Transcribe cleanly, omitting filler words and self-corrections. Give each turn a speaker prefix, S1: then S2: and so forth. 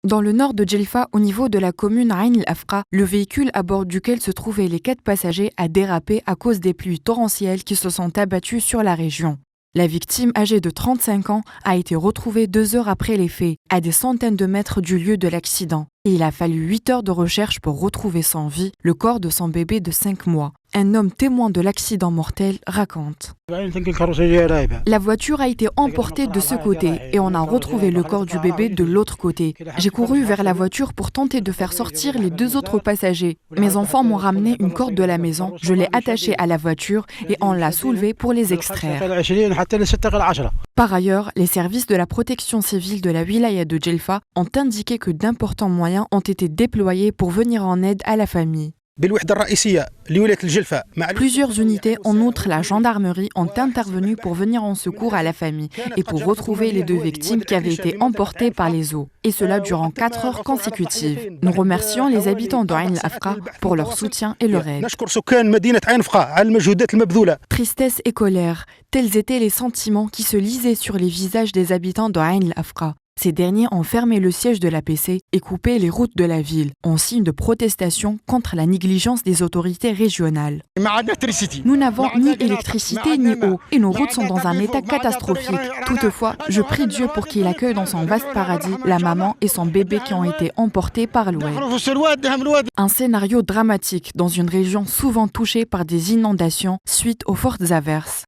S1: Dans le nord de Djelfa, au niveau de la commune Ain El Afra, le véhicule à bord duquel se trouvaient les 4 passagers a dérapé à cause des pluies torrentielles qui se sont abattues sur la région. La victime, âgée de 35 ans, a été retrouvée 2 heures après les faits, à des centaines de mètres du lieu de l'accident. Et il a fallu 8 heures de recherche pour retrouver sans vie le corps de son bébé de 5 mois. Un homme témoin de l'accident mortel raconte. La voiture a été emportée de ce côté et on a retrouvé le corps du bébé de l'autre côté. J'ai couru vers la voiture pour tenter de faire sortir les 2 autres passagers. Mes enfants m'ont ramené une corde de la maison, je l'ai attachée à la voiture et on l'a soulevée pour les extraire. Par ailleurs, les services de la protection civile de la wilaya de Djelfa ont indiqué que d'importants moyens ont été déployés pour venir en aide à la famille. Plusieurs unités, en outre la gendarmerie, ont intervenu pour venir en secours à la famille et pour retrouver les 2 victimes qui avaient été emportées par les eaux. Et cela durant 4 heures consécutives. Nous remercions les habitants de Ain El Afra pour leur soutien et leur aide. Tristesse et colère, tels étaient les sentiments qui se lisaient sur les visages des habitants de Ain El Afra. Ces derniers ont fermé le siège de l'APC et coupé les routes de la ville, en signe de protestation contre la négligence des autorités régionales. Nous n'avons ni électricité ni eau et nos routes sont dans un état catastrophique. Toutefois, je prie Dieu pour qu'il accueille dans son vaste paradis la maman et son bébé qui ont été emportés par l'Oued. Un scénario dramatique dans une région souvent touchée par des inondations suite aux fortes averses.